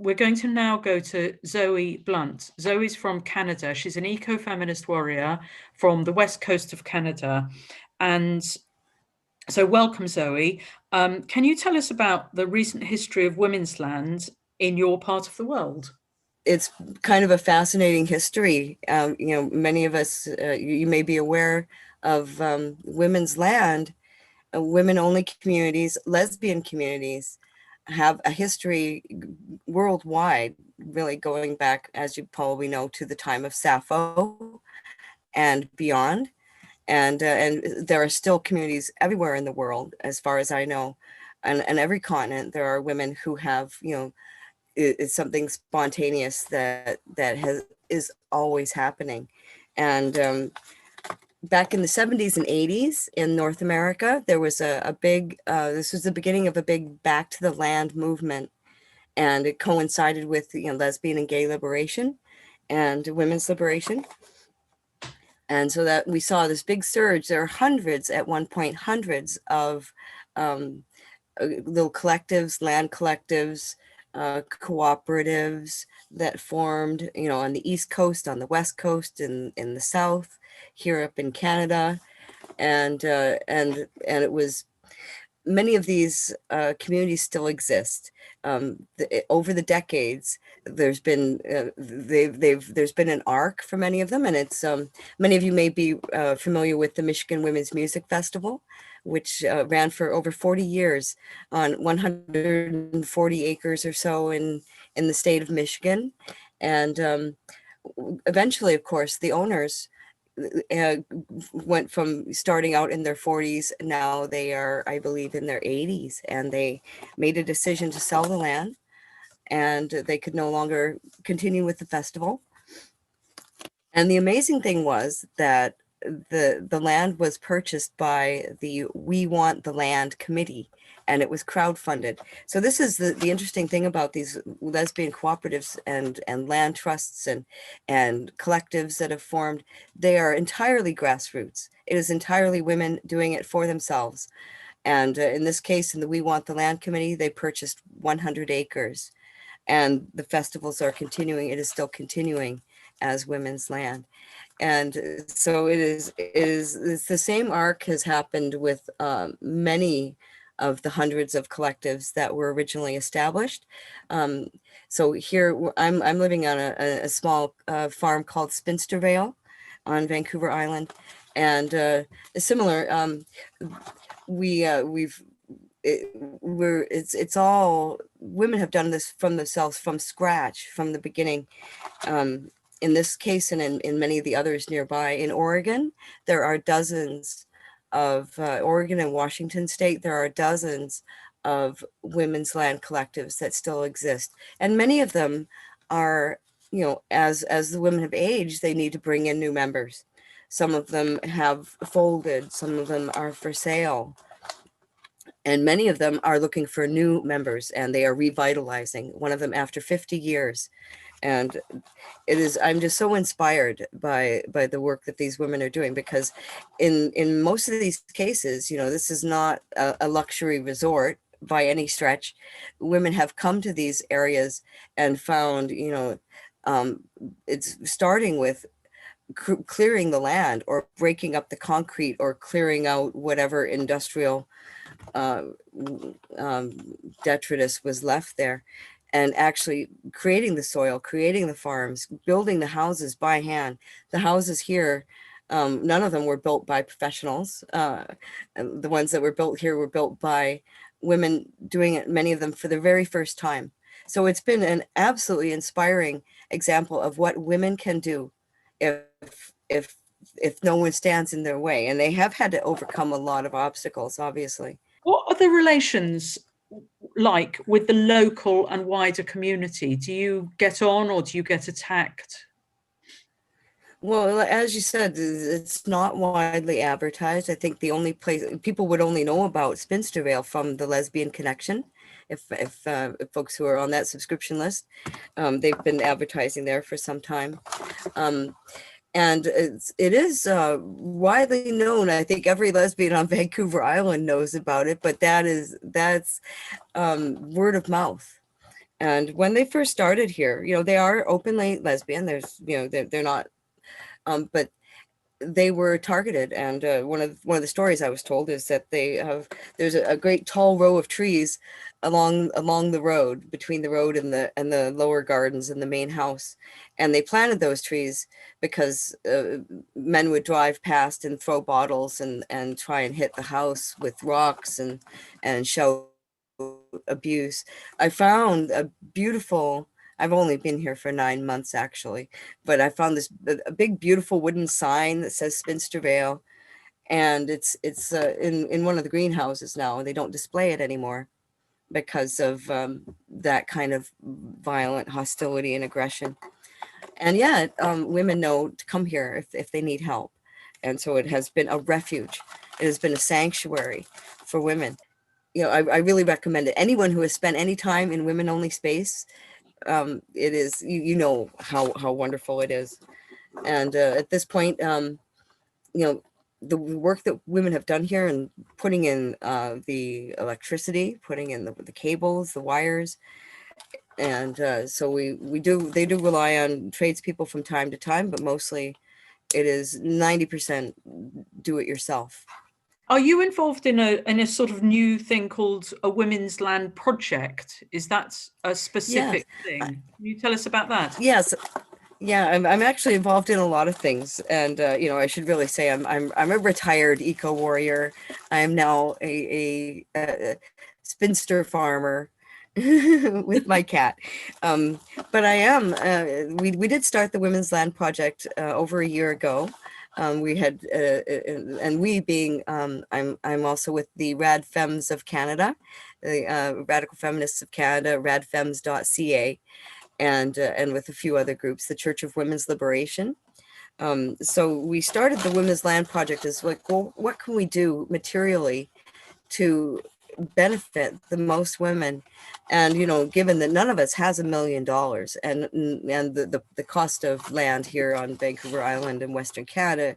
we're going to now go to Zoe Blunt. Zoe's from Canada. She's an eco-feminist warrior from the west coast of Canada. And so welcome, Zoe. Can you tell us about the recent history of women's land in your part of the world? It's kind of a fascinating history. Many of us, you may be aware of women's land, women-only communities, lesbian communities have a history worldwide, really going back, as you probably know, to the time of Sappho and beyond. And there are still communities everywhere in the world, as far as I know, and every continent there are women who have, it's something spontaneous that is always happening. And back in the 70s and 80s in North America, there was a big, this was the beginning of a big back to the land movement. And it coincided with, lesbian and gay liberation and women's liberation. And so that we saw this big surge. There are hundreds at one point, hundreds of little collectives, land collectives, cooperatives that formed, on the East Coast, on the West Coast, in the South, here up in Canada, and it was, many of these communities still exist. Over the decades, there's been there's been an arc for many of them, and it's many of you may be familiar with the Michigan Women's Music Festival, which ran for over 40 years on 140 acres or so in the state of Michigan. And eventually, of course, the owners went from starting out in their 40s. Now they are, I believe, in their 80s, and they made a decision to sell the land, and they could no longer continue with the festival. And the amazing thing was that the land was purchased by the We Want the Land committee, and it was crowdfunded. So this is the interesting thing about these lesbian cooperatives and land trusts and collectives that have formed. They are entirely grassroots. It is entirely women doing it for themselves. And in this case, in the We Want the Land committee, they purchased 100 acres, and the festivals are continuing. It is still continuing as women's land. And so it's the same arc has happened with many of the hundreds of collectives that were originally established. So here I'm living on a small farm called Spinstervale on Vancouver Island, and similar. It's all women have done this from themselves, from scratch, from the beginning. In this case, and in many of the others nearby, in Oregon, there are dozens of, Oregon and Washington State, there are dozens of women's land collectives that still exist. And many of them are, as the women have aged, they need to bring in new members. Some of them have folded, some of them are for sale. And many of them are looking for new members, and they are revitalizing, one of them after 50 years. And I'm just so inspired by the work that these women are doing, because in most of these cases, this is not a luxury resort by any stretch. Women have come to these areas and found, it's starting with clearing the land, or breaking up the concrete, or clearing out whatever industrial detritus was left there, and actually creating the soil, creating the farms, building the houses by hand. The houses here, none of them were built by professionals. The ones that were built here were built by women doing it, many of them for the very first time. So it's been an absolutely inspiring example of what women can do if no one stands in their way. And they have had to overcome a lot of obstacles, obviously. What are the relations like with the local and wider community? Do you get on, or do you get attacked? Well, as you said, it's not widely advertised. I think the only place people would only know about Spinstervale from the Lesbian Connection, if folks who are on that subscription list, they've been advertising there for some time. And it is widely known. I think every lesbian on Vancouver Island knows about it, but that's word of mouth. And when they first started here, they are openly lesbian. There's, they're not, but they were targeted. And one of the stories I was told is that there's a great tall row of trees along the road, between the road and the lower gardens and the main house. And they planted those trees because men would drive past and throw bottles and try and hit the house with rocks and shout abuse. I found a beautiful, I've only been here for 9 months actually, but I found a big beautiful wooden sign that says Spinster Vale, and it's in one of the greenhouses now, and they don't display it anymore because of that kind of violent hostility and aggression. And yet women know to come here if they need help. And so it has been a refuge. It has been a sanctuary for women. I really recommend it. Anyone who has spent any time in women only space, it is, how wonderful it is. And at this point, the work that women have done here and putting in the electricity, putting in the cables, the wires. And so they do rely on tradespeople from time to time, but mostly it is 90% do it yourself. Are you involved in a sort of new thing called a Women's Land Project? Is that a specific thing? Can you tell us about that? Yes. Yeah, I'm actually involved in a lot of things, and I should really say I'm a retired eco warrior. I am now a spinster farmer with my cat, but I am. We did start the Women's Land Project over a year ago. We had, and we being, I'm also with the Rad Femmes of Canada, the Radical Feminists of Canada, radfems.ca. And with a few other groups, the Church of Women's Liberation. So we started the Women's Land Project as like, well, what can we do materially to benefit the most women? And given that none of us has $1 million, and the cost of land here on Vancouver Island and Western Canada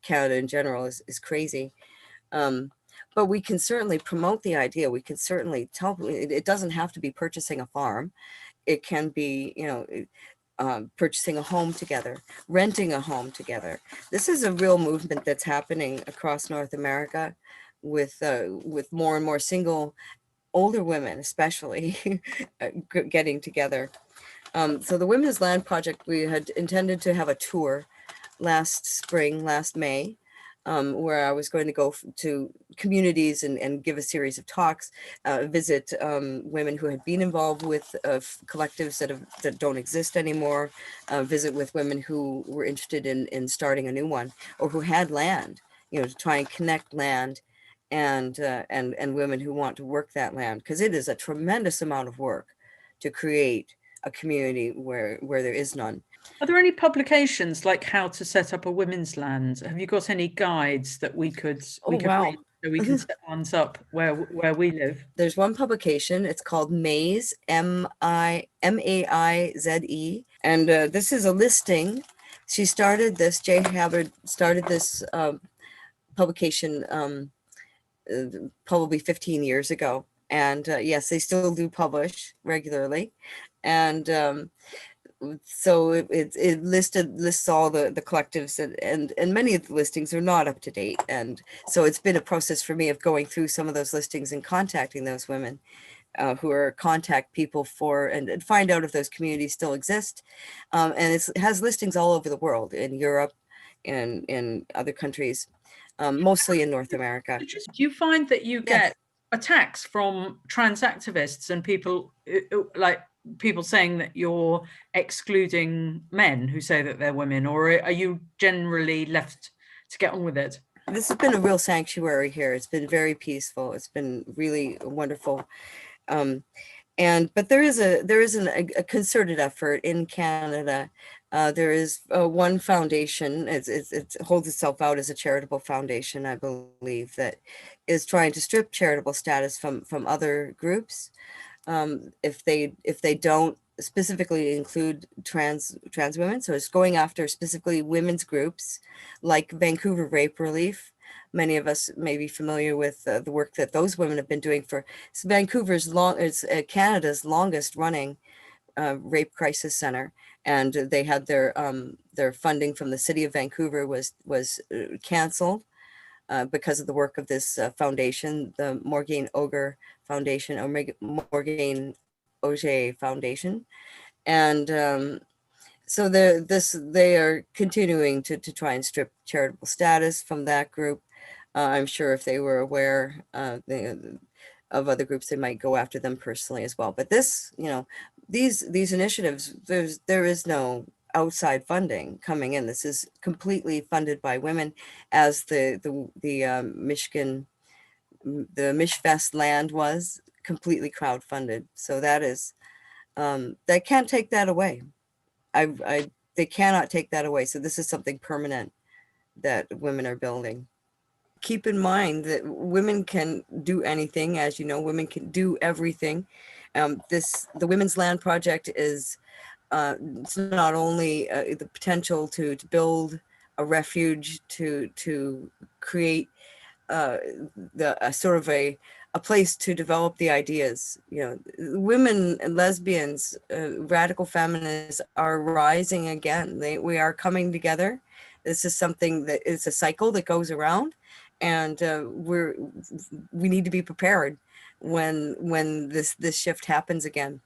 in general is crazy. But we can certainly promote the idea. We can certainly tell it doesn't have to be purchasing a farm. It can be, purchasing a home together, renting a home together. This is a real movement that's happening across North America with more and more single, older women, especially, getting together. So the Women's Land Project, we had intended to have a tour last May, where I was going to go to communities and give a series of talks, visit women who had been involved with collectives that don't exist anymore, visit with women who were interested in starting a new one, or who had land, to try and connect land and women who want to work that land, because it is a tremendous amount of work to create a community where there is none. Are there any publications like how to set up a women's land? Have you got any guides that we could read so we can set ones up where we live? There's one publication. It's called Maize, Maize, and this is a listing. She started this. Jay Hubbard started this publication probably 15 years ago, and yes, they still do publish regularly, and so it lists all the collectives, and many of the listings are not up to date, and so it's been a process for me of going through some of those listings and contacting those women who are contact people for and find out if those communities still exist, and it has listings all over the world, in Europe and in other countries, mostly in North America. Do you find that you get attacks from trans activists and people like people saying that you're excluding men who say that they're women, or are you generally left to get on with it? This has been a real sanctuary here. It's been very peaceful. It's been really wonderful. But there is a concerted effort in Canada. There is one foundation. It holds itself out as a charitable foundation, I believe, that is trying to strip charitable status from other groups. If they don't specifically include trans women, so it's going after specifically women's groups like Vancouver Rape Relief. Many of us may be familiar with the work that those women have been doing for Canada's longest running rape crisis center, and they had their funding from the city of Vancouver was canceled because of the work of this foundation, the Morgaine Oger Foundation, or Morgaine Oger Foundation. And so they are continuing to try and strip charitable status from that group. I'm sure if they were aware of other groups, they might go after them personally as well. But this, these initiatives, there is no outside funding coming in. This is completely funded by women, as the Michigan, the Mishfest land was completely crowdfunded. So that is, they can't take that away. They cannot take that away. So this is something permanent that women are building. Keep in mind that women can do anything. As you know, women can do everything. The Women's Land Project is it's not only the potential to build a refuge, to create a sort of a place to develop the ideas. Women and lesbians, radical feminists are rising again. We are coming together. This is something that is a cycle that goes around, and we need to be prepared when this shift happens again.